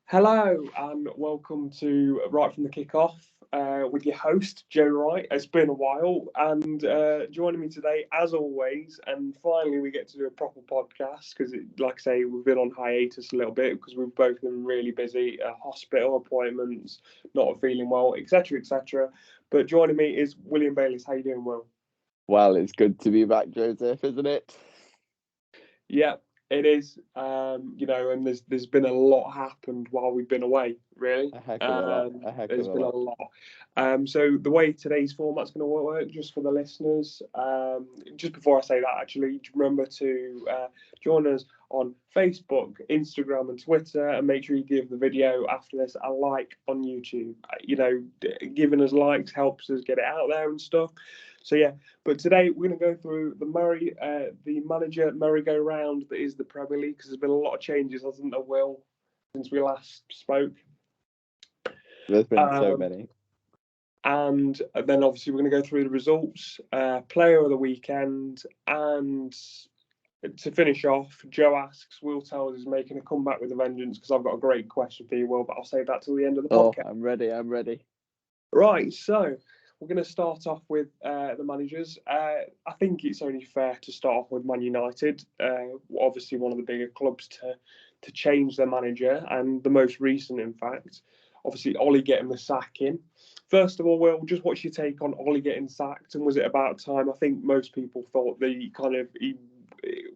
Hello and welcome to Right from the Kickoff with your host, Joe Wright. It's been a while and joining me today, as always, and finally we get to do a proper podcast because, like I say, we've been on hiatus a little bit because we've both been really busy, hospital appointments, not feeling well, etc., etc. But joining me is William Bayliss. How you doing, Will? Well, it's good to be back, Joseph, isn't it? Yeah, it is. And there's been a lot happened while we've been away. Really, A heck of a lot. there's been a lot. So the way today's format's going to work, just for the listeners, just before I say that, actually, remember to join us on Facebook, Instagram, and Twitter, and make sure you give the video after this a like on YouTube. Giving us likes helps us get it out there and stuff. So yeah, but today we're going to go through the manager merry-go-round that is the Premier League, because there's been a lot of changes, hasn't there, Will, since we last spoke? There's been so many. And then obviously we're going to go through the results, player of the weekend, and to finish off, Joe asks, Will Towers is making a comeback with a vengeance, because I've got a great question for you, Will, but I'll save that till the end of the podcast. I'm ready. Right, so we're going to start off with the managers. I think it's only fair to start off with Man United, obviously one of the bigger clubs to change their manager, and the most recent, in fact. Obviously, Ollie getting the sack in. First of all, Will, just what's your take on Ollie getting sacked, and was it about time? I think most people thought he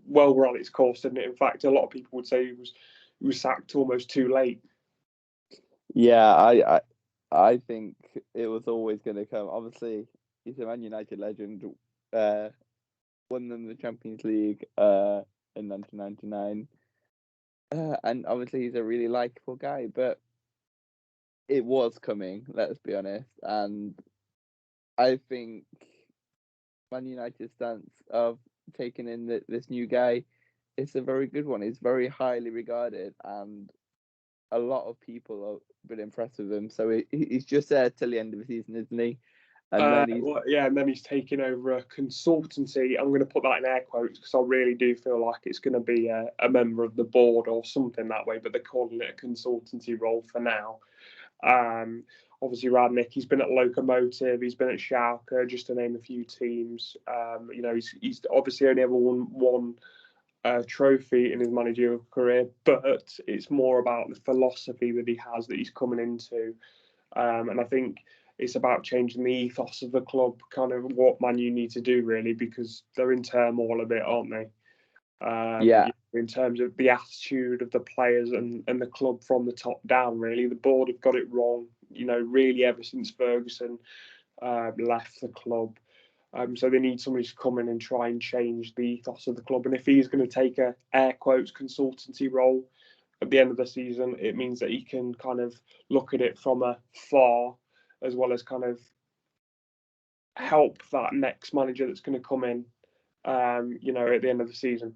ran its course, didn't it? In fact, a lot of people would say he was sacked almost too late. Yeah, I think it was always going to come. Obviously, he's a Man United legend. Won them the Champions League in 1999. And obviously, he's a really likeable guy. But it was coming, let's be honest. And I think Man United's stance of taking in this new guy is a very good one. He's very highly regarded, and a lot of people have been impressed with him. So he's just there till the end of the season, isn't he? And then he's taking over a consultancy. I'm going to put that in air quotes because I really do feel like it's going to be a member of the board or something that way, but they're calling it a consultancy role for now. Obviously, Radnick, he's been at Lokomotiv, he's been at Schalke, just to name a few teams. He's obviously only ever won one trophy in his managerial career, but it's more about the philosophy that he has that he's coming into. And I think it's about changing the ethos of the club, kind of what Man U need to do, really, because they're in turmoil a bit, aren't they? In terms of the attitude of the players and the club from the top down, really. The board have got it wrong, really ever since Ferguson left the club. So they need somebody to come in and try and change the ethos of the club. And if he's going to take a air quotes consultancy role at the end of the season, it means that he can kind of look at it from afar, as well as kind of help that next manager that's going to come in, at the end of the season.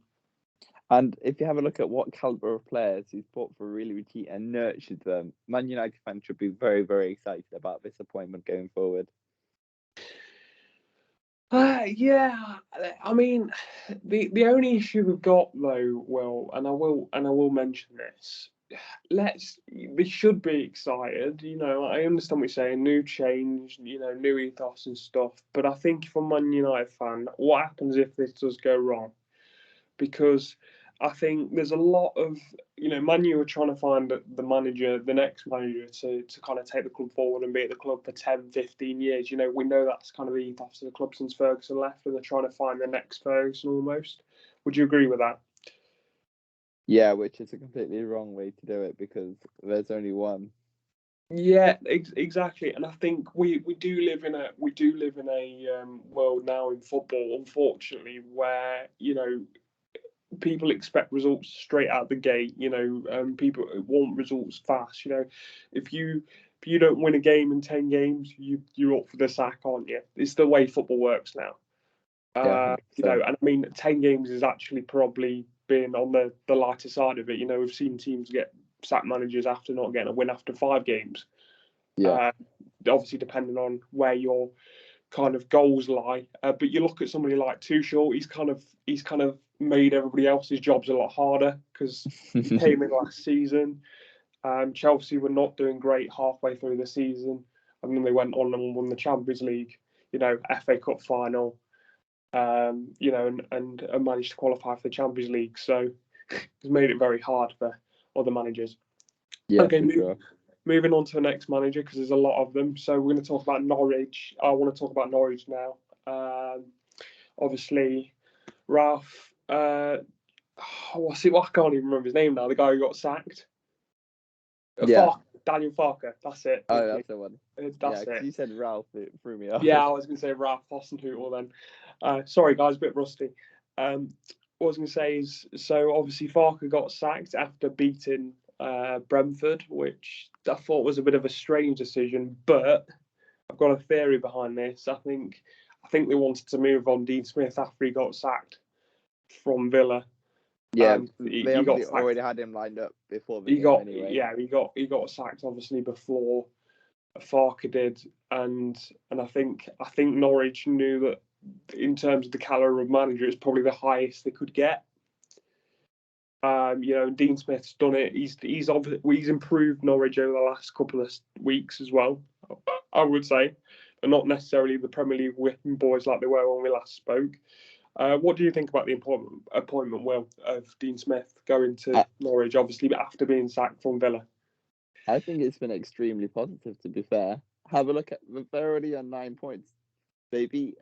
And if you have a look at what caliber of players he's brought for really key and nurtured them, Man United fans should be very, very excited about this appointment going forward. Yeah, I mean, the only issue we've got though, Will, and I will mention this. They should be excited. I understand what you're saying, new change, new ethos and stuff. But I think if I'm a Man United fan, what happens if this does go wrong? Because I think there's a lot of, Man U are trying to find the next manager to kind of take the club forward and be at the club for 10, 15 years. We know that's kind of the ethos of the club since Ferguson left, and they're trying to find the next Ferguson almost. Would you agree with that? Yeah, which is a completely wrong way to do it because there's only one. Yeah, exactly. And I think we do live in a world now in football, unfortunately, where people expect results straight out the gate. People want results fast. If you don't win a game in 10 games, you're up for the sack, aren't you? It's the way football works now. And I mean, 10 games is actually probably been on the lighter side of it. We've seen teams get sack managers after not getting a win after 5 games. Obviously, depending on where your kind of goals lie. But you look at somebody like Tuchel, he's kind of made everybody else's jobs a lot harder because he came in last season. Chelsea were not doing great halfway through the season, and then they went on and won the Champions League, FA Cup final, and managed to qualify for the Champions League. So it's made it very hard for other managers. Yeah, okay, sure. Moving on to the next manager, because there's a lot of them. So we're going to talk about Norwich. I want to talk about Norwich now. Obviously, Ralph. I can't even remember his name now. The guy who got sacked. Yeah. Daniel Farker. That's it. Oh, that's the one. That's it. You said Ralph, it threw me off. Yeah, I was going to say Ralph Hasenhüttl then. Sorry, guys, a bit rusty. What I was going to say is, so obviously Farker got sacked after beating Brentford, which I thought was a bit of a strange decision, but I've got a theory behind this. I think they wanted to move on Dean Smith after he got sacked from Villa. Yeah, they obviously already had him lined up before the game anyway. Yeah, he got sacked obviously before Farker did, and I think Norwich knew that in terms of the caliber of manager, it's probably the highest they could get. Dean Smith's done it. He's improved Norwich over the last couple of weeks as well, I would say, but not necessarily the Premier League whipping boys like they were when we last spoke. What do you think about the appointment, Will, of Dean Smith going to Norwich, obviously after being sacked from Villa? I think it's been extremely positive, to be fair. Have a look at, they're already on 9 points. They beat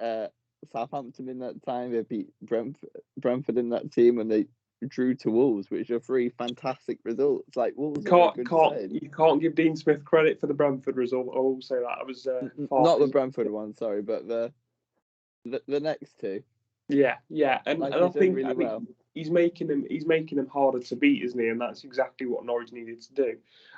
Southampton in that time. They beat Brentford in that team, and they drew to Wolves, which are 3 fantastic results. Like Wolves, you can't give Dean Smith credit for the Brentford result. I will say that. I was not the Brentford one, sorry, but the next 2. Yeah, and I think really well. He's making them harder to beat, isn't he? And that's exactly what Norwich needed to do.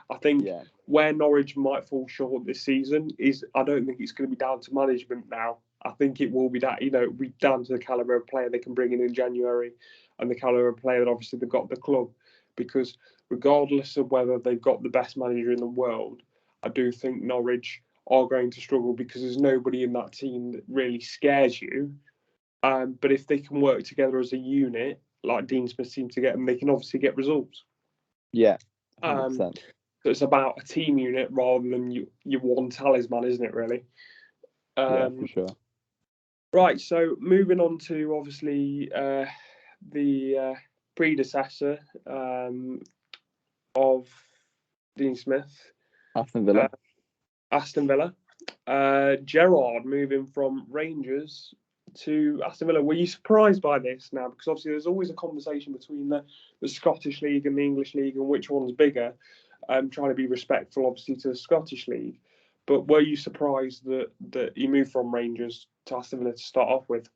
I think where Norwich might fall short this season is, I don't think it's going to be down to management now. I think it will be that, it'll be down to the caliber of player they can bring in January, and the caliber of player that obviously they've got at the club. Because regardless of whether they've got the best manager in the world, I do think Norwich are going to struggle because there's nobody in that team that really scares you. But if they can work together as a unit, like Dean Smith seems to get, and they can obviously get results. Yeah, 100%. So it's about a team unit rather than your one talisman, isn't it, really? Yeah, for sure. Right, so moving on to, obviously, the predecessor of Dean Smith. Aston Villa. Gerrard moving from Rangers to Aston Villa. Were you surprised by this now? Because obviously there's always a conversation between the Scottish League and the English League and which one's bigger. Trying to be respectful, obviously, to the Scottish League. But were you surprised that he moved from Rangers to Aston Villa to start off with?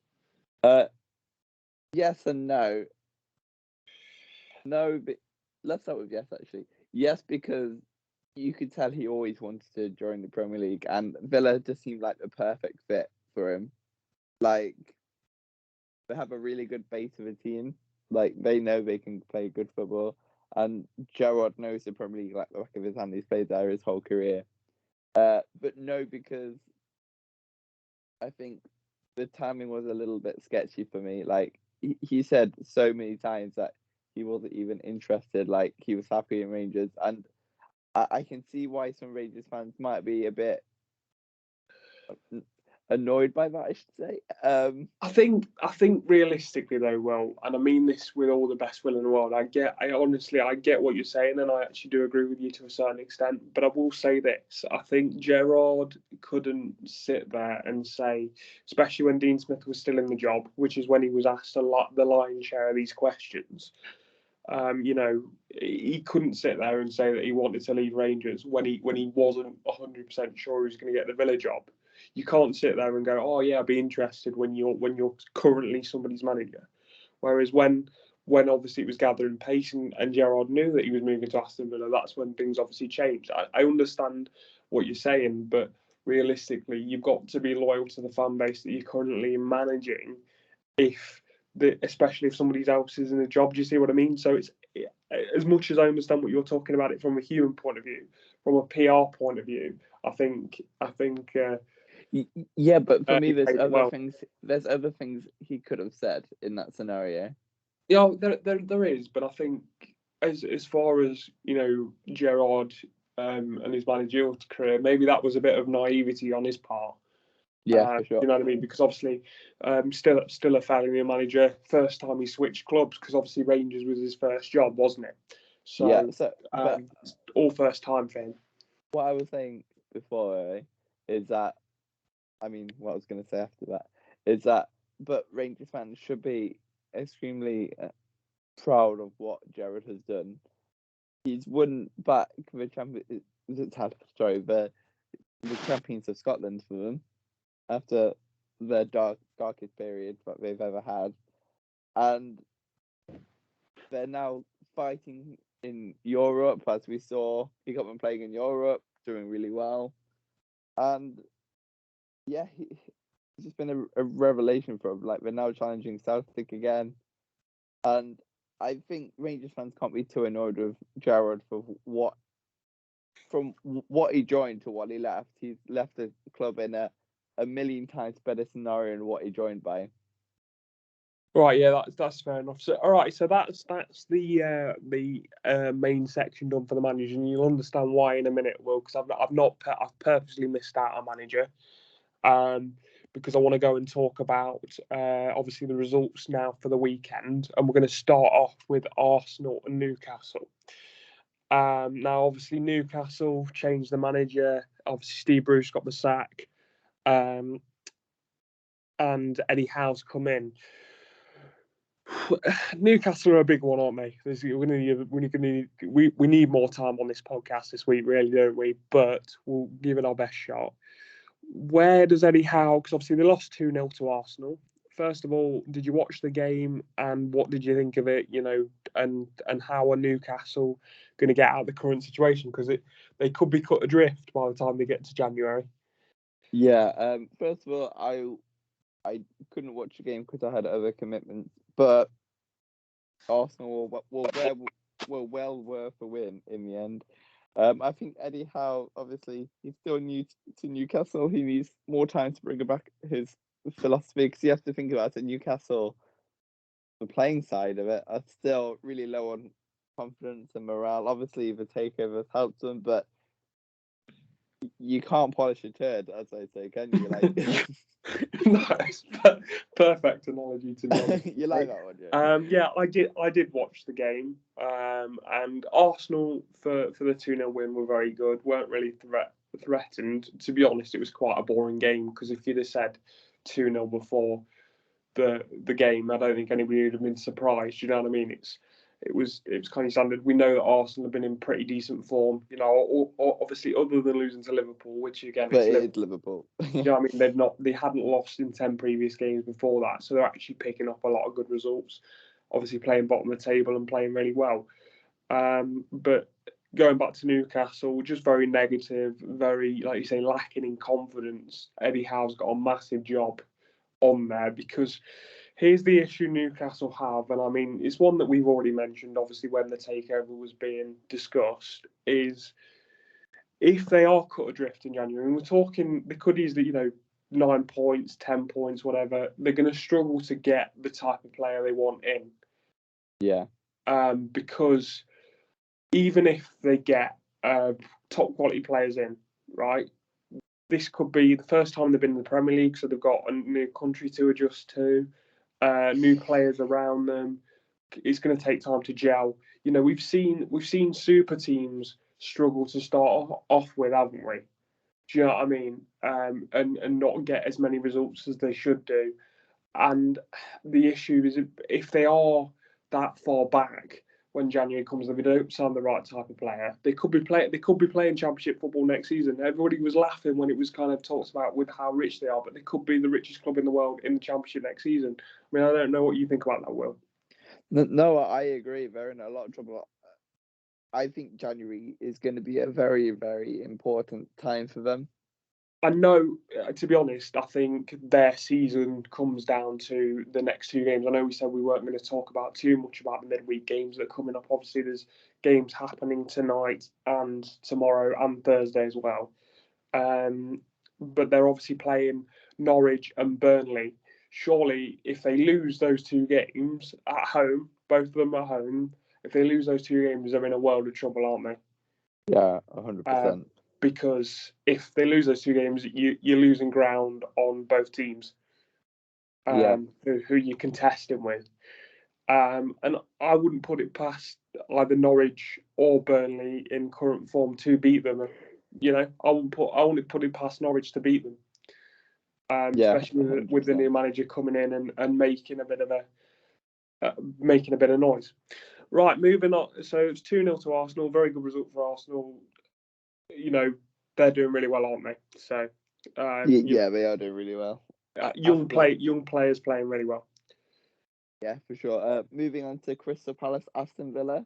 Yes and no. No, but let's start with yes, actually. Yes, because you could tell he always wanted to join the Premier League, and Villa just seemed like the perfect fit for him. Like, they have a really good base of a team. Like, they know they can play good football, and Gerrard knows the Premier League like the back of his hand. He's played there his whole career. But no, because I think the timing was a little bit sketchy for me. Like, he said so many times that he wasn't even interested. Like, he was happy in Rangers, and I can see why some Rangers fans might be a bit annoyed by that, I should say. I think realistically though, well, and I mean this with all the best will in the world, I honestly get what you're saying, and I actually do agree with you to a certain extent. But I will say this: I think Gerrard couldn't sit there and say, especially when Dean Smith was still in the job, which is when he was asked a lot the lion's share of these questions. He couldn't sit there and say that he wanted to leave Rangers when he wasn't 100% sure he was going to get the Villa job. You can't sit there and go, "Oh yeah, I'd be interested," when you're currently somebody's manager. Whereas when obviously it was gathering pace and Gerrard knew that he was moving to Aston Villa, that's when things obviously changed. I understand what you're saying, but realistically, you've got to be loyal to the fan base that you're currently managing. Especially if somebody else is in a job, do you see what I mean? So it's, as much as I understand what you're talking about it from a human point of view, from a PR point of view, I think. Yeah, but for me, there's other things. There's other things he could have said in that scenario. Yeah, there is, but I think as far as Gerrard and his managerial career, maybe that was a bit of naivety on his part. Yeah, for sure. You know what I mean? Because obviously, still a fairly new manager. First time he switched clubs, because obviously Rangers was his first job, wasn't it? So, yeah. So, but all first time for him. What I was saying before is that, I mean, what I was going to say after that is that, but Rangers fans should be extremely proud of what Gerrard has done. He's won back the the champions of Scotland for them after their darkest period that they've ever had, and they're now fighting in Europe. As we saw, he got them playing in Europe, doing really well, and yeah, it's just been a revelation for him. Like, they're now challenging Celtic again, and I think Rangers fans can't be too annoyed with Gerrard from what he joined to what he left. He's left the club in a million times better scenario than what he joined by. Right, yeah, that's fair enough. So, all right, so that's the main section done for the manager, and you'll understand why in a minute, Will, because I've purposely missed out a manager, because I want to go and talk about obviously the results now for the weekend, and we're going to start off with Arsenal and Newcastle. Now, obviously, Newcastle changed the manager. Obviously, Steve Bruce got the sack, and Eddie Howe's come in. Newcastle are a big one, aren't they? We need more time on this podcast this week, really, don't we? But we'll give it our best shot. Where does Eddie Howe? Because obviously they lost 2-0 to Arsenal. First of all, did you watch the game, and what did you think of it? And how are Newcastle going to get out of the current situation? Because they could be cut adrift by the time they get to January. Yeah. First of all, I couldn't watch the game because I had other commitments, but Arsenal were well worth a win in the end. I think Eddie Howe, obviously, he's still new to Newcastle. He needs more time to bring back his philosophy, because you have to think about it. Newcastle, the playing side of it, are still really low on confidence and morale. Obviously, the takeover helped them, but you can't polish a turd, as I say, can you? Like, Nice, perfect analogy to be honest. You like that one, yeah? Yeah, I did watch the game, and Arsenal for the 2-0 win were very good. Weren't really threatened. To be honest, it was quite a boring game, because if you'd have said 2-0 before the game, I don't think anybody would have been surprised. You know what I mean? It was kind of standard. We know that Arsenal have been in pretty decent form. Obviously, other than losing to Liverpool, which again, but it's Liverpool. You know what I mean? They hadn't lost in 10 previous games before that, so they're actually picking up a lot of good results. Obviously, playing bottom of the table and playing really well. But going back to Newcastle, just very negative, very, like you say, lacking in confidence. Eddie Howe's got a massive job on there, because here's the issue Newcastle have, and I mean, it's one that we've already mentioned, obviously, when the takeover was being discussed, is if they are cut adrift in January, and we're talking, they could easily, 9 points, 10 points, whatever, they're going to struggle to get the type of player they want in. Yeah. Because even if they get top quality players in, right, this could be the first time they've been in the Premier League, so they've got a new country to adjust to, new players around them. It's going to take time to gel. We've seen super teams struggle to start off with, haven't we? Do you know what I mean? And not get as many results as they should do. And the issue is, if they are that far back when January comes, if they don't sign the right type of player, they could be playing Championship football next season. Everybody was laughing when it was kind of talked about with how rich they are, but they could be the richest club in the world in the Championship next season. I mean, I don't know what you think about that, Will. No, I agree. They're in a lot of trouble. I think January is going to be a very, very important time for them. I know, to be honest, I think their season comes down to the next 2 games. I know we said we weren't going to talk about too much about the midweek games that are coming up. Obviously, there's games happening tonight and tomorrow and Thursday as well. But they're obviously playing Norwich and Burnley. Surely, if they lose those 2 games at home, both of them at home, If they lose those 2 games, they're in a world of trouble, aren't they? Yeah, 100%. Because if they lose those 2 games, you're losing ground on both teams who you're contesting with. And I wouldn't put it past either Norwich or Burnley in current form to beat them. I wouldn't put it past Norwich to beat them. Especially with the new manager coming in and making a bit of noise. Right, moving on. So it's 2-0 to Arsenal. Very good result for Arsenal. They're doing really well, aren't they? So they are doing really well. Young players playing really well. Yeah, for sure. Moving on to Crystal Palace, Aston Villa.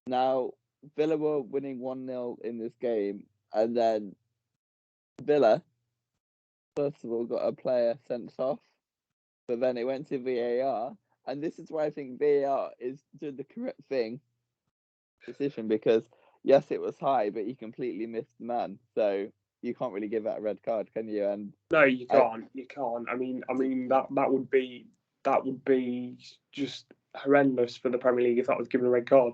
Now, Villa were winning 1-0 in this game, and then Villa, first of all, got a player sent off, but then it went to VAR, and this is why I think VAR is doing the correct decision, because yes, it was high, but he completely missed the man, so you can't really give that a red card, can you? And no, you can't. You can't. I mean that would be just horrendous for the Premier League if that was given a red card.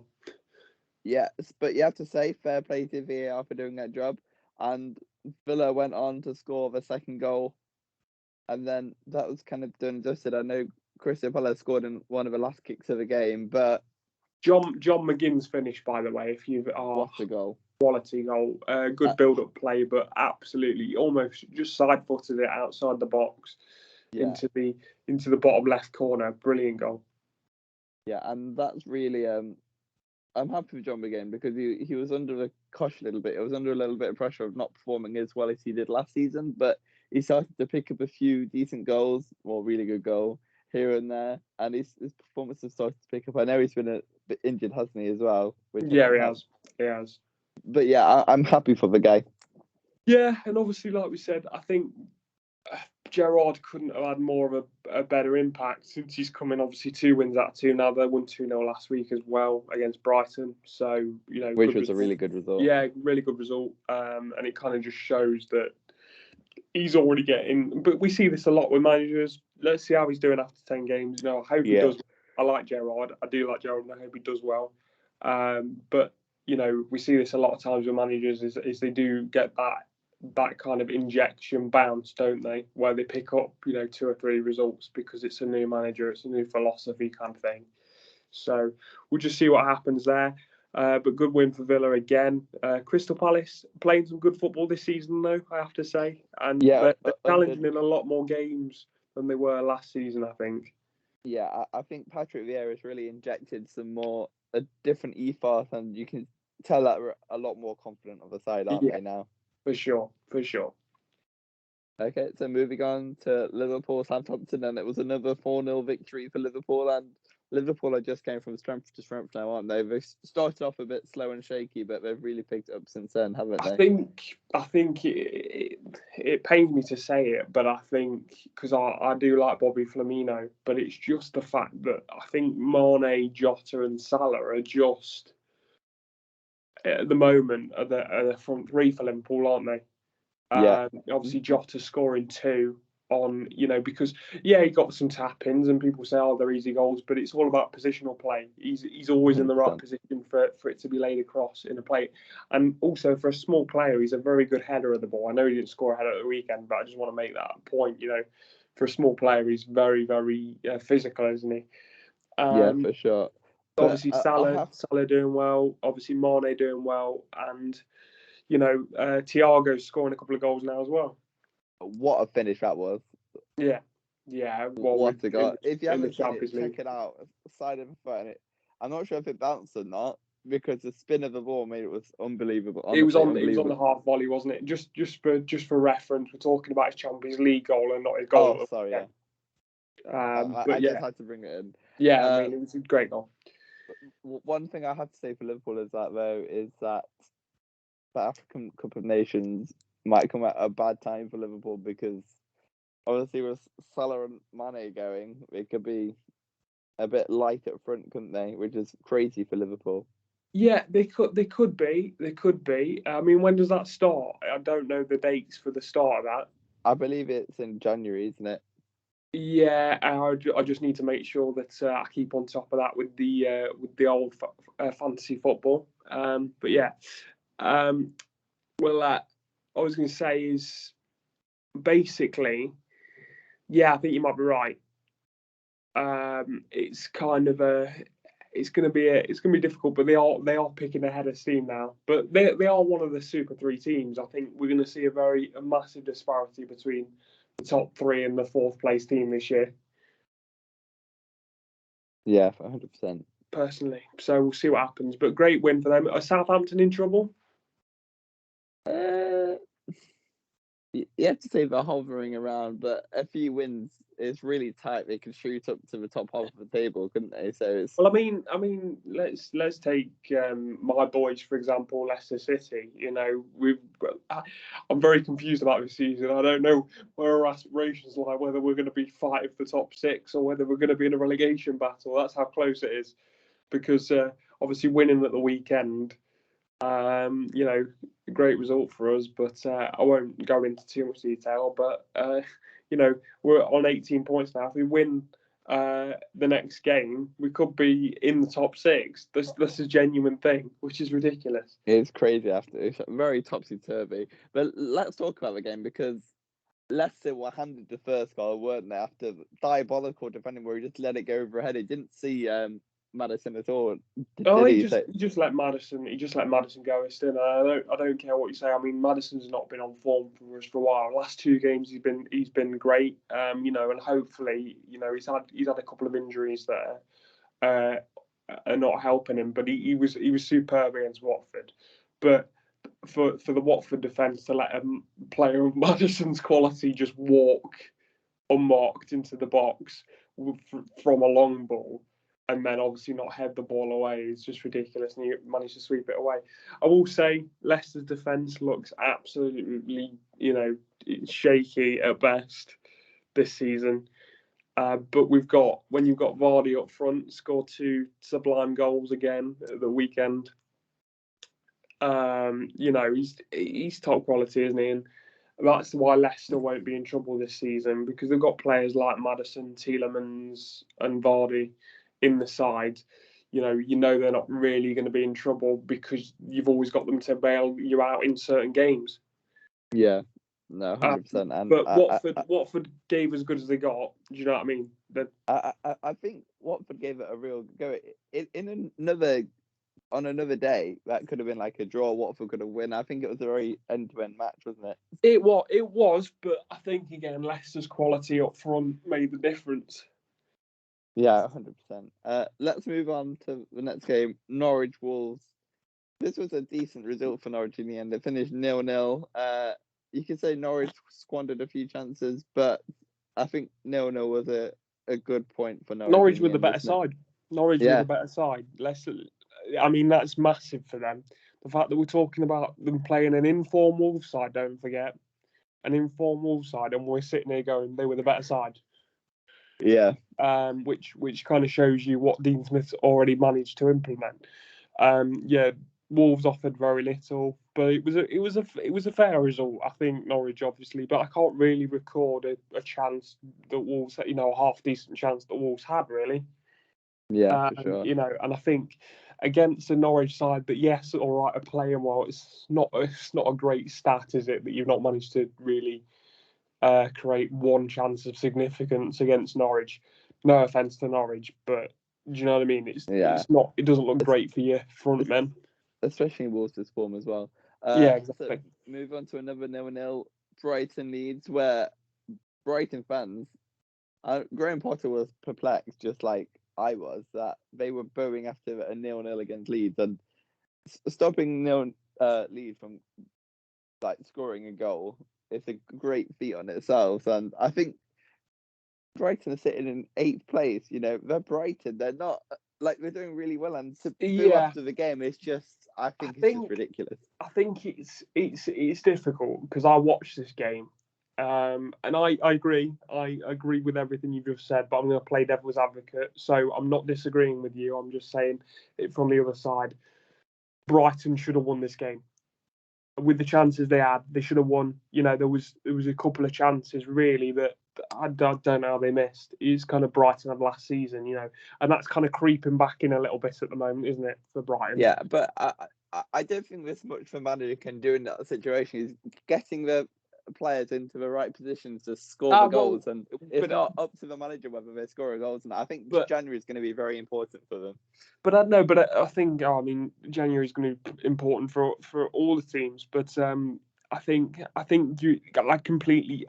Yeah, but you have to say fair play to VAR for doing that job, and Villa went on to score the second goal, and then that was kind of done and dusted. I know Crystal Palace scored in one of the last kicks of the game, but John McGinn's finish, by the way, if you've what a goal. Quality goal, good build-up play, but absolutely almost just side-footed it outside the box into the bottom left corner. Brilliant goal. Yeah, and that's really I'm happy with John McGinn because he was under the cosh a little bit. He was under a little bit of pressure of not performing as well as he did last season, but he started to pick up a few decent goals, or really good goal here and there, and his performance has started to pick up. I know he's been a bit injured, hasn't he, as well? Yeah, he has. But yeah, I'm happy for the guy. Yeah, and obviously, like we said, I think Gerrard couldn't have had more of a better impact since he's come in. Obviously, 2 wins out of 2 now. They won 2-0 last week as well against Brighton. So, which was a really good result. Yeah, really good result. And it kind of just shows that he's already getting. But we see this a lot with managers. Let's see how he's doing after 10 games. I hope he does. I like Gerrard. I do like Gerrard, and I hope he does well. But we see this a lot of times with managers is they do get that kind of injection bounce, don't they? Where they pick up, 2 or 3 results because it's a new manager, it's a new philosophy kind of thing. So we'll just see what happens there. But good win for Villa again. Crystal Palace playing some good football this season, though, I have to say. And they're challenging in a lot more games than they were last season, I think. Yeah, I think Patrick Vieira's really injected a different ethos, and you can tell that we're a lot more confident of the side, aren't they, now? For sure. Okay, so moving on to Liverpool, Southampton, and it was another 4-0 victory for Liverpool, and Liverpool are just came from strength to strength now, aren't they? They started off a bit slow and shaky, but they've really picked it up since then, haven't they? I think it pains me to say it, but I think because I do like Bobby Firmino, but it's just the fact that I think Mane, Jota, and Salah are just at the moment are the front 3 for Liverpool, aren't they? Obviously Jota scoring 2 on, because he got some tap-ins and people say, they're easy goals, but it's all about positional play. He's always 100%. In the right position for it to be laid across in a play. And also for a small player, he's a very good header of the ball. I know he didn't score a header at the weekend, but I just want to make that point, for a small player, he's very, very physical, isn't he? Yeah, for sure. Obviously Salah doing well, obviously Mane doing well, and Thiago's scoring a couple of goals now as well. What a finish that was. Yeah. Well, what a goal. If you haven't seen it, check it out. Side of the foot. I'm not sure if it bounced or not, because the spin of the ball made it was unbelievable. Honestly, it was on the half volley, wasn't it? Just for reference, we're talking about his Champions League goal and not his goal. Oh, sorry, yeah. I just had to bring it in. Yeah, I mean, it was a great goal. One thing I have to say for Liverpool is that the African Cup of Nations might come at a bad time for Liverpool, because obviously with Salah and Mane going, it could be a bit light up front, couldn't they? Which is crazy for Liverpool. Yeah, they could be. I mean, when does that start? I don't know the dates for the start of that. I believe it's in January, isn't it? Yeah, I just need to make sure that I keep on top of that with the old fantasy football. But yeah, um, well, I was going to say is basically, yeah, I think you might be right. It's kind of it's gonna be difficult, but they are picking ahead of steam now. But they are one of the Super Three teams. I think we're going to see a massive disparity between the top three and the fourth place team this year. Yeah, 100%. Personally, so we'll see what happens. But great win for them. Are Southampton in trouble? Uh, you have to say they're hovering around, but a few wins is really tight. They can shoot up to the top half of the table, couldn't they? So it's Well, let's take my boys for example, Leicester City. You know, I'm very confused about this season. I don't know where our aspirations lie, whether we're going to be fighting for top six or whether we're going to be in a relegation battle. That's how close it is, because obviously winning at the weekend, you know, a great result for us. But I won't go into too much detail. But you know, we're on 18 points now. If we win the next game, we could be in the top six. That's a genuine thing, which is ridiculous. it's crazy after it's very topsy turvy. But let's talk about the game because Leicester were handed the first goal, weren't they? After diabolical defending, where he just let it go overhead. He didn't see Madison at all, Oh, did he? So, he just let Madison. He just let Madison go. Still, I don't care what you say. I mean, Madison's not been on form for us for a while. Last two games, he's been great. You know, and hopefully, you know, he's had a couple of injuries that are not helping him. But he was superb against Watford. But for the Watford defence to let a player of Madison's quality just walk unmarked into the box from a long ball, and then obviously not head the ball away is just ridiculous, and he managed to sweep it away. I will say Leicester's defence looks absolutely, you know, shaky at best this season. But when you've got Vardy up front, scored two sublime goals again at the weekend. You know, he's top quality, isn't he? And that's why Leicester won't be in trouble this season, because they've got players like Maddison, Tielemans, and Vardy in the side. You know they're not really going to be in trouble because you've always got them to bail you out in certain games. yeah, no, 100%. And But Watford gave as good as they got. Do you know what I mean? I think Watford gave it a real go. In another on another day, that could have been like a draw. Watford could have won. I think it was a very end-to-end match, wasn't it? It was, but I think again Leicester's quality up front made the difference. Yeah, 100%. Let's move on to the next game, Norwich Wolves. This was a decent result for Norwich in the end. They finished 0-0. You could say Norwich squandered a few chances, but I think 0-0 was a good point for Norwich Norwich in the with the end, better wasn't it? side. Norwich with Yeah, the better side. Leicester, I mean, that's massive for them. The fact that we're talking about them playing an informal side, don't forget, an informal side, and we're sitting here going they were the better side. yeah, Which kind of shows you what Dean Smith's already managed to implement. Yeah, Wolves offered very little, but it was a fair result. I think Norwich obviously, but I can't really record a chance that Wolves, you know, a half decent chance that Wolves had really. yeah, for sure. You know, and I think against the Norwich side, but yes, all right, are playing well. It's not a great stat, is it, that you've not managed to really create one chance of significance against Norwich. No offense to Norwich, but do you know what I mean? Yeah, It doesn't look great for your front it's, men. especially in Wolves' form as well. Yeah, So exactly. move on to another 0-0, Brighton Leeds, where Brighton fans, Graham Potter was perplexed, just like I was, that they were bowing after a 0-0 against Leeds and stopping Leeds from like scoring a goal. It's a great feat on itself, and I think Brighton are sitting in 8th place. You know, they're Brighton. They're not like they're doing really well, and to boo Yeah, after the game is just, I I think it's just think ridiculous. I think it's difficult because I watched this game, and I agree. I agree with everything you've just said, but I'm going to play devil's advocate. So I'm not disagreeing with you. I'm just saying it from the other side. Brighton should have won this game. With the chances they had, they should have won. You know, there was a couple of chances really that I don't know how they missed. It's kind of Brighton of last season, and that's kind of creeping back in a little bit at the moment, isn't it, for Brighton? Yeah, but I don't think there's much the manager can do in that situation. Is getting the players into the right positions to score the goals, and it's not up to the manager whether they score goals. And I think January is going to be very important for them. But I know, but I think January is going to be important for all the teams. But I think I completely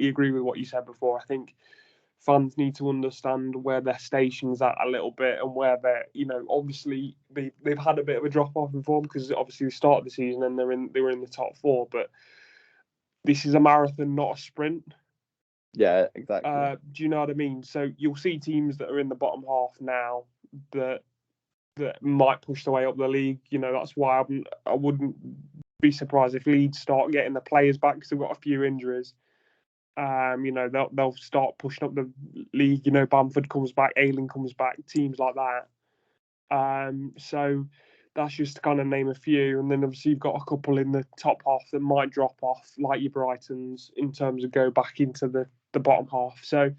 agree with what you said before. I think fans need to understand where their station's at a little bit, and where they're, obviously they've had a bit of a drop off in form, because obviously they started the season and they were in the top four, but this is a marathon, not a sprint. Yeah, exactly. Do you know what I mean? So you'll see teams that are in the bottom half now that might push their way up the league. That's why I wouldn't be surprised if Leeds start getting the players back, because they've got a few injuries. They'll start pushing up the league. Bamford comes back, Ayling comes back, teams like that. So that's just to kind of name a few. And then obviously you've got a couple in the top half that might drop off, like your Brightons, in terms of go back into the bottom half. So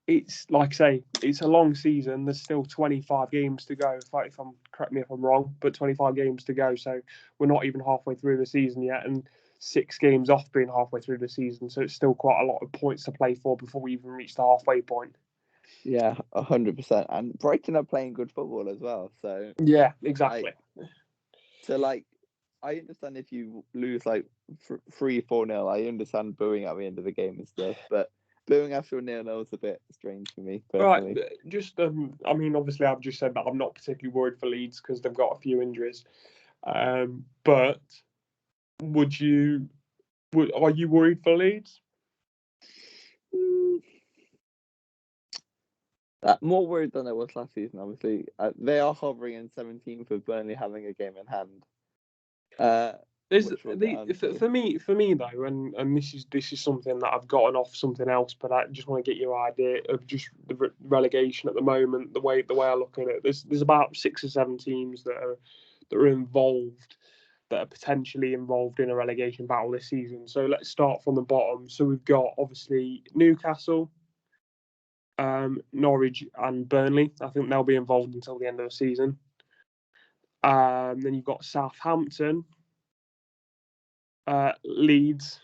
it's like I say, it's a long season. There's still 25 games to go. Correct me if I'm wrong, but 25 games to go. So we're not even halfway through the season yet, and 6 games off being halfway through the season. So it's still quite a lot of points to play for before we even reach the halfway point. Yeah, 100%. And Brighton are playing good football as well. So yeah, exactly. I understand if you lose 3-4-0. I understand booing at the end of the game and stuff, but booing after a 0-0 is a bit strange for me personally. Right, just obviously I've just said that I'm not particularly worried for Leeds because they've got a few injuries. But are you worried for Leeds? More worried than I was last season. Obviously, they are hovering in 17th with Burnley having a game in hand. For me though, and this is something that I've gotten off something else, but I just want to get your idea of just the relegation at the moment. The way I look at it, there's about 6 or 7 teams that are involved, that are potentially involved in a relegation battle this season. So let's start from the bottom. So we've got obviously Newcastle, Norwich, and Burnley. I think they'll be involved until the end of the season. Then you've got Southampton, Leeds,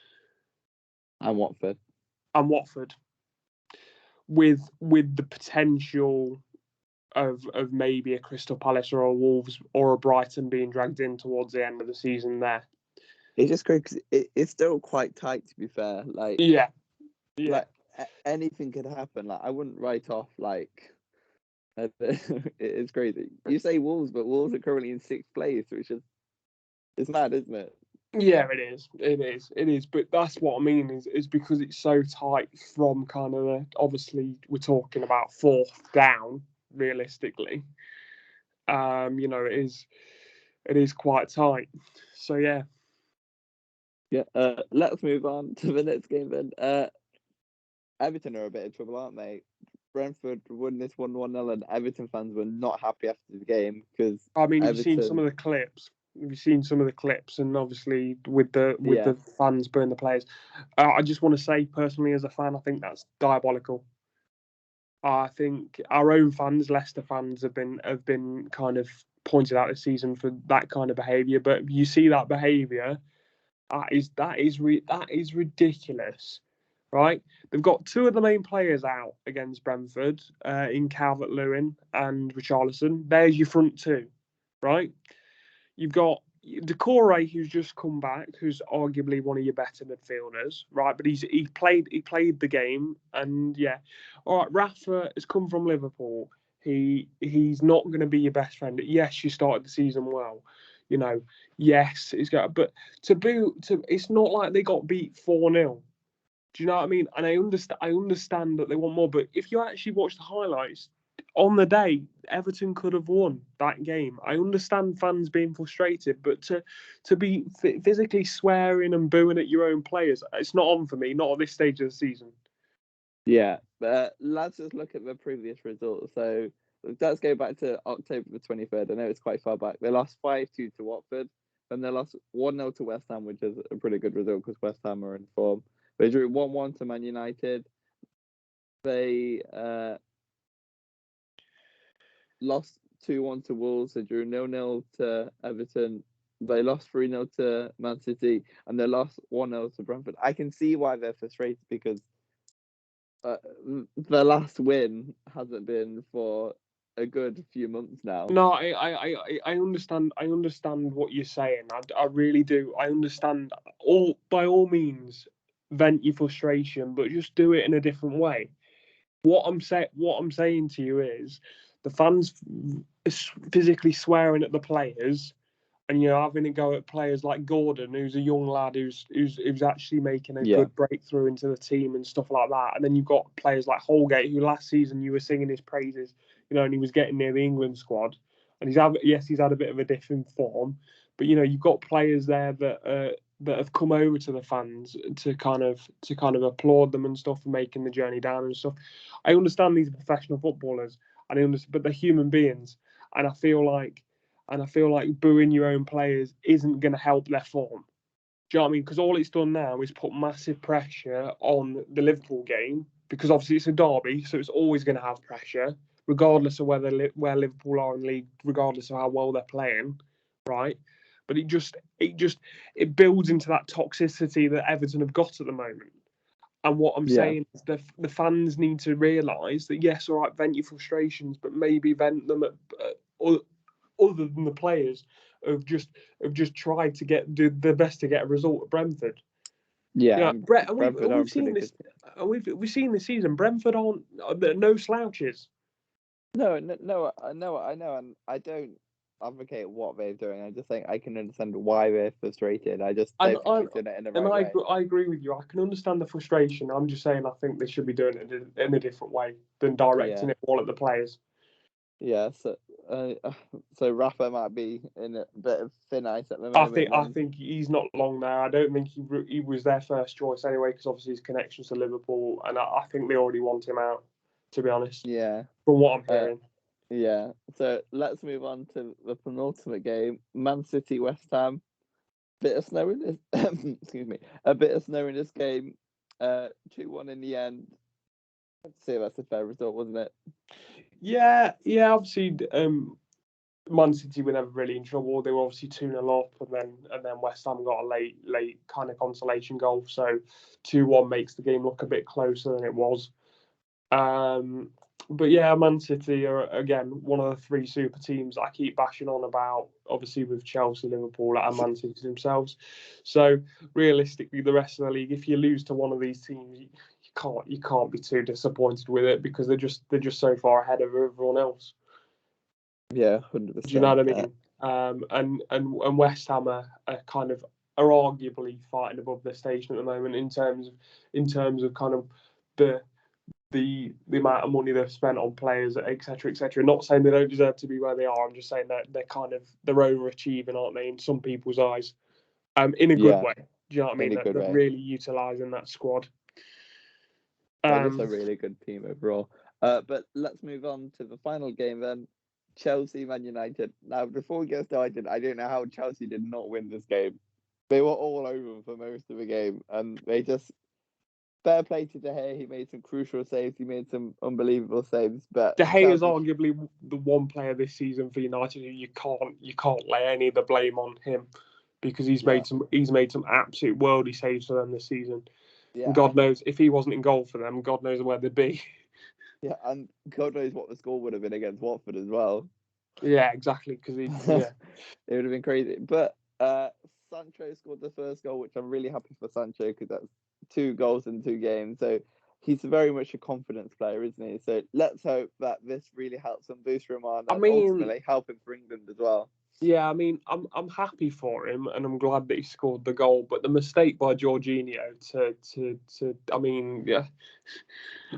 and Watford, with the potential of maybe a Crystal Palace or a Wolves or a Brighton being dragged in towards the end of the season there. It's just great because it's still quite tight, to be fair. Yeah. Anything could happen. I wouldn't write off it's crazy. You say Wolves, but Wolves are currently in 6th place, which it's mad, isn't it? Yeah, it is. But that's what I mean is because it's so tight from kind of obviously we're talking about 4th down realistically. It is quite tight. So yeah. Yeah. Let's move on to the next game then. Everton are a bit of trouble, aren't they? Brentford won this 1-0, and Everton fans were not happy after the game because you've seen some of the clips. Have you seen some of the clips? And obviously, with the fans burning the players, I just want to say personally, as a fan, I think that's diabolical. I think our own fans, Leicester fans, have been kind of pointed out this season for that kind of behaviour. But you see that behaviour, that is ridiculous, right? They've got 2 of the main players out against Brentford, in Calvert-Lewin and Richarlison. There's your front 2, right? You've got Decore, who's just come back, who's arguably one of your better midfielders, right? But he played the game, and yeah, all right. Rafa has come from Liverpool. He's not going to be your best friend. Yes, you started the season well, Yes, but it's not like they got beat 4-0. Do you know what I mean? And I understand that they want more, but if you actually watch the highlights on the day, Everton could have won that game. I understand fans being frustrated, but to be physically swearing and booing at your own players, it's not on for me. Not at this stage of the season. Yeah, but let's just look at the previous results. So let's go back to October the 23rd. I know it's quite far back. They lost 5-2 to Watford, and they lost 1-0 to West Ham, which is a pretty good result because West Ham are in form. They drew 1-1 to Man United. They lost 2-1 to Wolves. They drew 0-0 to Everton. They lost 3-0 to Man City, and they lost 1-0 to Brentford. I can see why they're frustrated because the last win hasn't been for a good few months now. No, I understand. I understand what you're saying. I really do. I understand. By all means, vent your frustration, but just do it in a different way. What I'm saying to you is, the fans physically swearing at the players, and you're having a go at players like Gordon, who's a young lad who's actually making a good breakthrough into the team and stuff like that. And then you've got players like Holgate, who last season you were singing his praises, and he was getting near the England squad. And he's had a bit of a dip in form, but you've got players there that have come over to the fans to kind of applaud them and stuff for making the journey down and stuff. I understand these are professional footballers, but they're human beings, and I feel like booing your own players isn't going to help their form. Do you know what I mean? Because all it's done now is put massive pressure on the Liverpool game, because obviously it's a derby, so it's always going to have pressure, regardless of where Liverpool are in the league, regardless of how well they're playing, right? But it builds into that toxicity that Everton have got at the moment. And what I'm saying is the fans need to realise that, yes, all right, vent your frustrations, but maybe vent them at other than the players have just tried to do their best to get a result at Brentford. Yeah, we've seen this. We've seen this season. Brentford aren't no slouches. No, I know, and I don't advocate what they're doing. I just think I can understand why they're frustrated. I just don't think they're doing it in the right way. I agree with you. I can understand the frustration. I'm just saying I think they should be doing it in a different way than directing it all at the players. Yeah, so Rafa might be in a bit of thin ice at the moment. I think he's not long there. I don't think he was their first choice anyway, because obviously his connections to Liverpool, and I think they already want him out, to be honest. Yeah. From what I'm hearing. Yeah. So let's move on to the penultimate game: Man City West Ham. Bit of snow in this. Excuse me. A bit of snow in this game. 2-1 in the end. I'd say that's a fair result, wasn't it? Yeah. Obviously, Man City were never really in trouble. They were obviously 2-0 up, and then West Ham got a late kind of consolation goal. So 2-1 makes the game look a bit closer than it was. But yeah, Man City are again one of the three super teams I keep bashing on about. Obviously with Chelsea, Liverpool, and Man City themselves. So realistically, the rest of the league, if you lose to one of these teams, you can't be too disappointed with it, because they're just so far ahead of everyone else. Yeah, 100%. Do you know what I mean? And West Ham are arguably fighting above their station at the moment in terms of kind of the amount of money they've spent on players, etc., etc. Not saying they don't deserve to be where they are. I'm just saying that they're overachieving, aren't they, in some people's eyes? In a good way. Do you know what I mean? They're really utilising that squad. They're just a really good team overall. But let's move on to the final game then. Chelsea, Man United. Now, before we get started, I don't know how Chelsea did not win this game. They were all over them for most of the game, and they just fair play to De Gea. He made some crucial saves. He made some unbelievable saves. But De Gea is arguably the one player this season for United who you can't lay any of the blame on him, because he's made some absolute worldly saves for them this season. Yeah, and God knows if he wasn't in goal for them, God knows where they'd be. Yeah, and God knows what the score would have been against Watford as well. Yeah, exactly. Because it would have been crazy. But Sancho scored the first goal, which I'm really happy for Sancho, because that's 2 goals in 2 games. So he's very much a confidence player, isn't he? So let's hope that this really helps him boost him on, and ultimately help him for England as well. Yeah, I mean, I'm happy for him, and I'm glad that he scored the goal. But the mistake by Jorginho I mean, yeah,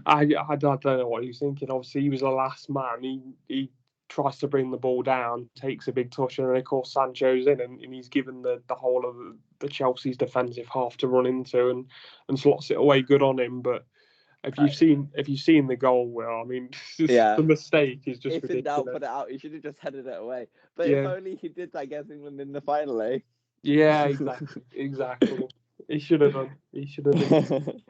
I don't know what he was thinking. Obviously, he was the last man. He tries to bring the ball down, takes a big touch, and then of course Sancho's in, and he's given the whole of the Chelsea's defensive half to run into, and slots it away good on him. But if you've seen the goal, well, I mean, the mistake is just ridiculous. In doubt, put it out. He should have just headed it away. But if only he did that against England in the final, eh? Yeah, exactly. He should have done.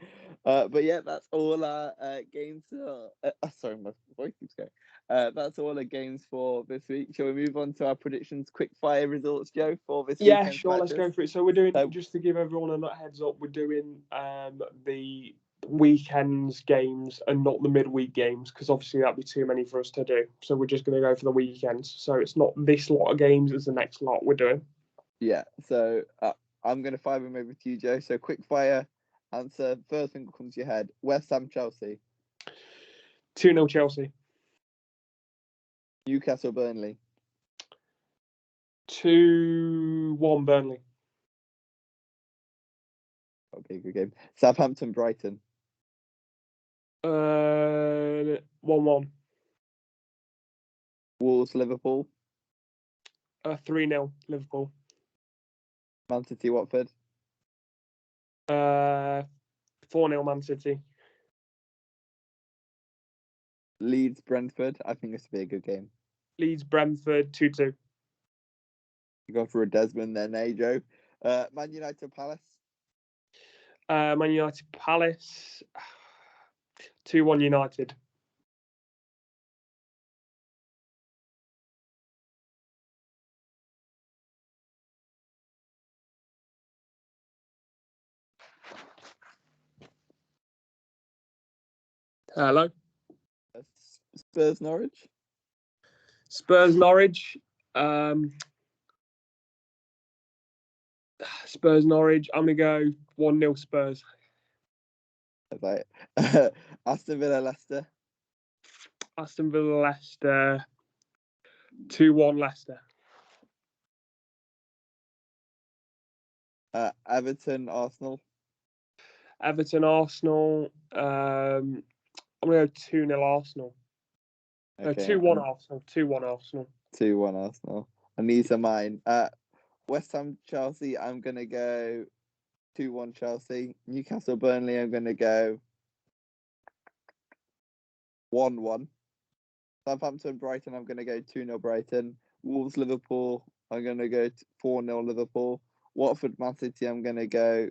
But yeah, that's all our games. Sorry, my voice keeps going. That's all the games for this week. Shall we move on to our predictions, quick fire results, Joe, for this Yeah, weekend's sure. Let's matches? go for it. So we're doing, So, just to give everyone a heads up, we're doing the weekends games and not the midweek games, because obviously that'd be too many for us to do. So we're just going to go for the weekends. So it's not this lot of games; it's the next lot we're doing. yeah. So I'm going to fire them over to you, Joe. So quick fire answer. First thing that comes to your head: West Ham, Chelsea, 2-0 Chelsea. Newcastle, Burnley, 2-1 Burnley. Okay, good game. Southampton, Brighton, 1-1. Wolves, Liverpool, 3-0 Liverpool. Man City, Watford, 4-0 Man City. Leeds, Brentford. I think this will be a good game. Leeds, Brentford, 2-2. You're going for a Desmond then, eh, Joe? Man United, Palace, Man United, Palace, 2-1 United. Hello. Spurs, Norwich, Spurs, Norwich. Spurs, Norwich. I'm going to go 1-0 Spurs. right. Aston Villa, Leicester, Aston Villa, Leicester, 2-1 Leicester. Everton, Arsenal, Everton, Arsenal. I'm going to go 2-0 Arsenal. No, okay, 2-1 Arsenal. 2-1 Arsenal. 2-1 Arsenal. And these are mine. West Ham, Chelsea, I'm going to go 2-1 Chelsea. Newcastle, Burnley, I'm going to go 1-1. Southampton, Brighton, I'm going to go 2-0 Brighton. Wolves, Liverpool, I'm going to go 4-0 Liverpool. Watford, Man City, I'm going to go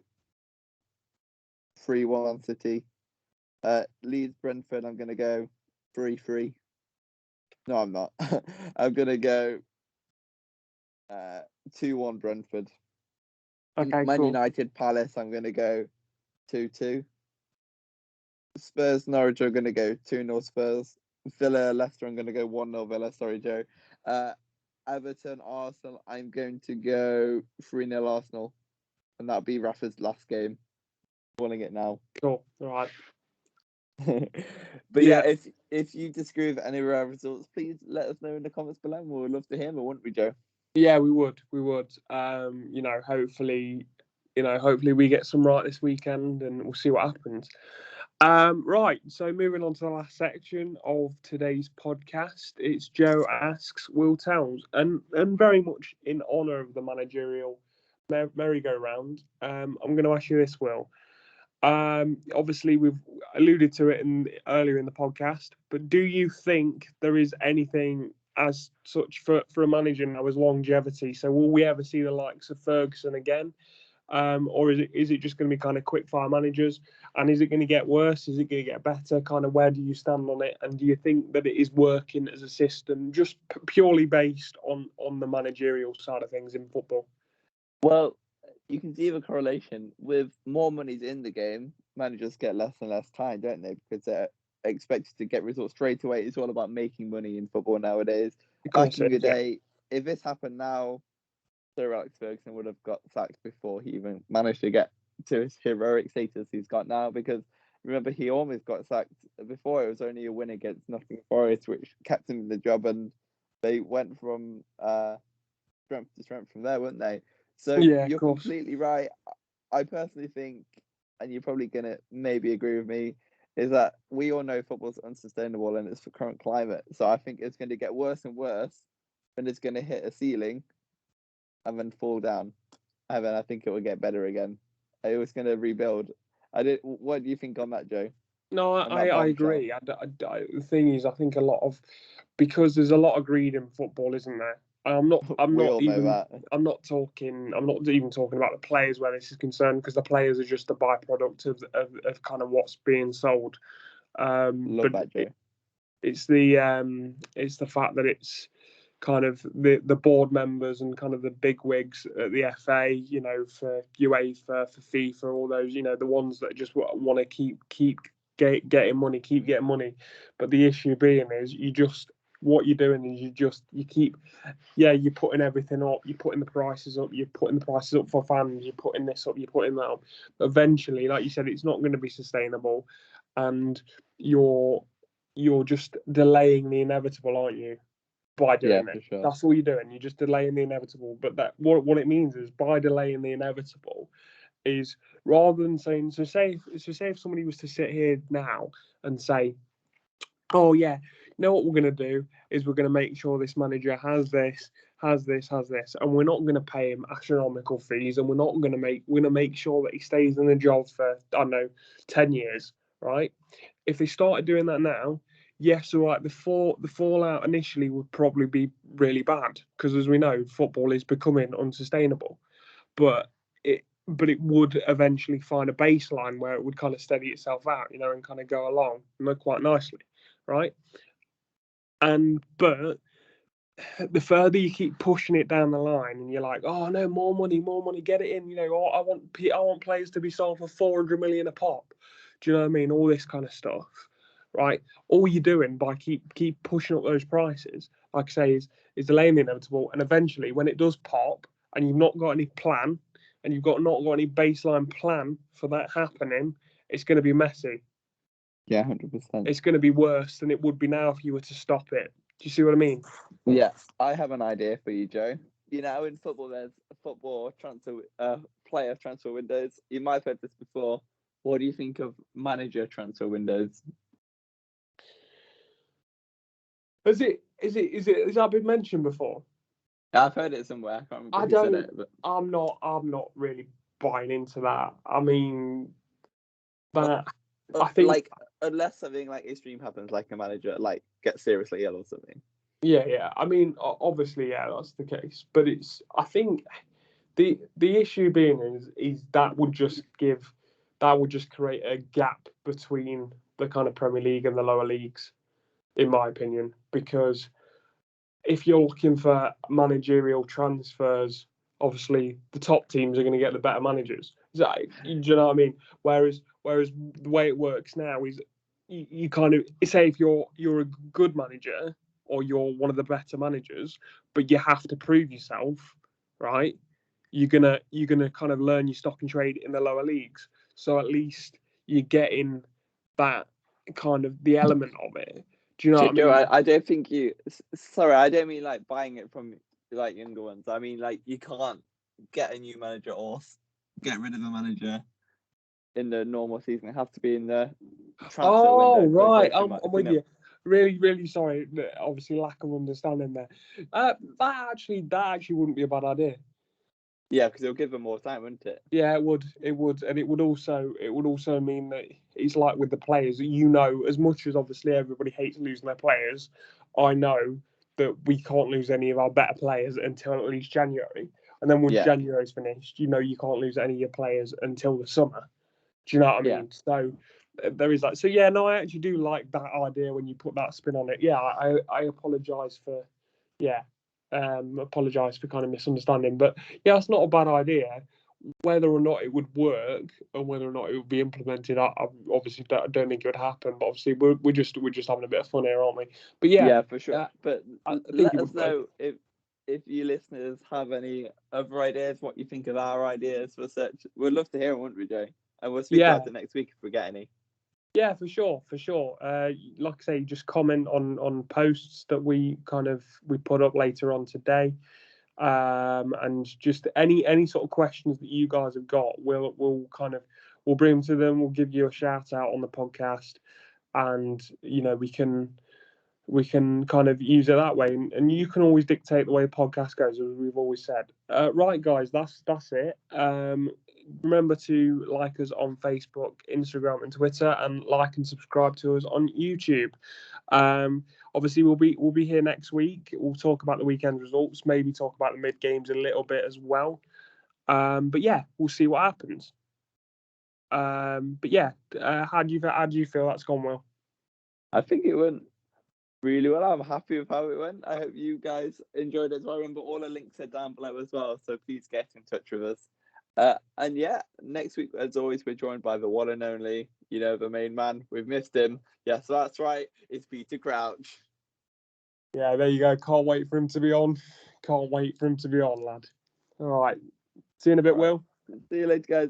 3-1 Man City. Leeds, Brentford, I'm going to go 3-3. No, I'm not. I'm going to go 2-1 Brentford. Okay, Man cool. United, Palace, I'm going to go 2-2. Spurs, Norwich, I'm going to go 2-0 Spurs. Villa, Leicester, I'm going to go 1-0 Villa. Sorry, Joe. Everton, Arsenal, I'm going to go 3-0 Arsenal. And that'll be Rafa's last game. Calling it now. Cool. All right. But yeah, if you disagree with any of our results, please let us know in the comments below. We would love to hear them, wouldn't we, Joe? Yeah, we would. Hopefully we get some right this weekend, and we'll see what happens. Right, so moving on to the last section of today's podcast, it's Joe Asks, Will Tells, and very much in honour of the Managerial Merry-Go-Round, I'm going to ask you this, Will. Obviously, we've alluded to it earlier in the podcast, but do you think there is anything as such for a manager now as longevity? So will we ever see the likes of Ferguson again? Or is it just going to be kind of quick fire managers? And is it going to get worse? Is it going to get better? Kind of where do you stand on it? And do you think that it is working as a system just purely based on the managerial side of things in football? Well, you can see the correlation with more money's in the game. Managers get less and less time, don't they? Because they're expected to get results straight away. It's all about making money in football nowadays. Back in the day, if this happened now, Sir Alex Ferguson would have got sacked before he even managed to get to his heroic status he's got now. Because remember, he almost got sacked before. It was only a win against Nottingham Forest, which kept him in the job, and they went from strength to strength from there, weren't they? So you're completely right. I personally think, and you're probably going to maybe agree with me, is that we all know football's unsustainable and it's the current climate. So I think it's going to get worse and worse, and it's going to hit a ceiling and then fall down. And then I think it will get better again. It was going to rebuild. What do you think on that, Joe? No, I agree. The thing is, I think because there's a lot of greed in football, isn't there? I'm not. I'm We not all know even. that. I'm not talking. I'm not even talking about the players where this is concerned, because the players are just a byproduct of kind of what's being sold. Love But that, Joe. it's the fact that it's kind of the board members and kind of the big wigs at the FA, for UEFA, for FIFA, all those, the ones that just want to keep getting money. But the issue being is what you're doing is you keep, you're putting everything up, you're putting the prices up, for fans, you're putting this up, you're putting that up. Eventually, like you said, it's not going to be sustainable, and you're just delaying the inevitable, aren't you? By doing For it, sure. that's all you're doing. You're just delaying the inevitable. But that what it means is, by delaying the inevitable, is rather than saying, say if somebody was to sit here now and say, oh yeah, you know what we're going to do is we're going to make sure this manager has this, and we're not going to pay him astronomical fees, and we're going to make sure that he stays in the job for, I don't know, 10 years, right? If they started doing that now, yes, all right, the fallout initially would probably be really bad, because as we know, football is becoming unsustainable, but it would eventually find a baseline where it would kind of steady itself out, and kind of go along, quite nicely, right? But the further you keep pushing it down the line, and you're like, oh no, more money, get it in, oh, I want players to be sold for 400 million a pop. Do you know what I mean? All this kind of stuff, right? All you're doing by keep pushing up those prices, like I say, is delaying the inevitable. And eventually, when it does pop, and you've not got any plan, and you've not got any baseline plan for that happening, it's going to be messy. Yeah, 100%. It's going to be worse than it would be now if you were to stop it. Do you see what I mean? Yeah, I have an idea for you, Joe. In football, there's football transfer, player transfer windows. You might have heard this before. What do you think of manager transfer windows? Has that been mentioned before? I've heard it somewhere. I can't remember who said it. But I'm not really buying into that. I mean, that I think, unless something like extreme happens, like a manager gets seriously ill or something. Yeah. I mean, obviously, that's the case. But I think the issue being is that would just create a gap between the kind of Premier League and the lower leagues, in my opinion, because if you're looking for managerial transfers, obviously the top teams are going to get the better managers. Do you know what I mean? Whereas the way it works now is you kind of say, if you're a good manager, or you're one of the better managers, but you have to prove yourself, right? You're gonna kind of learn your stock and trade in the lower leagues. So at least you're getting that kind of the element of it. Do you know what I mean? Joe, I don't think you. Sorry, I don't mean buying it from younger ones. I mean you can't get a new manager or get rid of a manager in the normal season. It has to be in the transfer window. Oh, right, I'm with you. you. Really, really sorry. Obviously, lack of understanding there. That actually wouldn't be a bad idea. Yeah, because it'll give them more time, wouldn't it? Yeah, it would, and it would also mean that it's like with the players. As much as obviously everybody hates losing their players, I know that we can't lose any of our better players until at least January, and then once January's finished, you can't lose any of your players until the summer. Do you know what I mean? So there is that. So yeah, no, I actually do like that idea when you put that spin on it. Yeah, I apologise for, apologise for kind of misunderstanding, but yeah, it's not a bad idea. Whether or not it would work and whether or not it would be implemented, I obviously don't think it would happen. But obviously, we're just having a bit of fun here, aren't we? But yeah, for sure. But let us know if you listeners have any other ideas, what you think of our ideas for such. We'd love to hear them, wouldn't we, Joe? And we'll speak about it next week if we get any. Yeah, for sure. Like I say, just comment on posts that we put up later on today, and just any sort of questions that you guys have got, we'll bring them to them. We'll give you a shout out on the podcast, and we can kind of use it that way, and you can always dictate the way the podcast goes, as we've always said. Right, guys, that's it. Remember to like us on Facebook, Instagram, and Twitter, and like and subscribe to us on YouTube. Obviously, we'll be here next week. We'll talk about the weekend results, maybe talk about the mid games a little bit as well. But yeah, we'll see what happens. But yeah, how do you feel that's gone, Will? I think it went really well. I'm happy with how it went. I hope you guys enjoyed it as well. Remember, all the links are down below as well, so please get in touch with us. And yeah, next week, as always, we're joined by the one and only, the main man. We've missed him. Yes, that's right. It's Peter Crouch. Yeah, there you go. Can't wait for him to be on. Can't wait for him to be on, lad. All right. See you in a bit, Will. See you later, guys.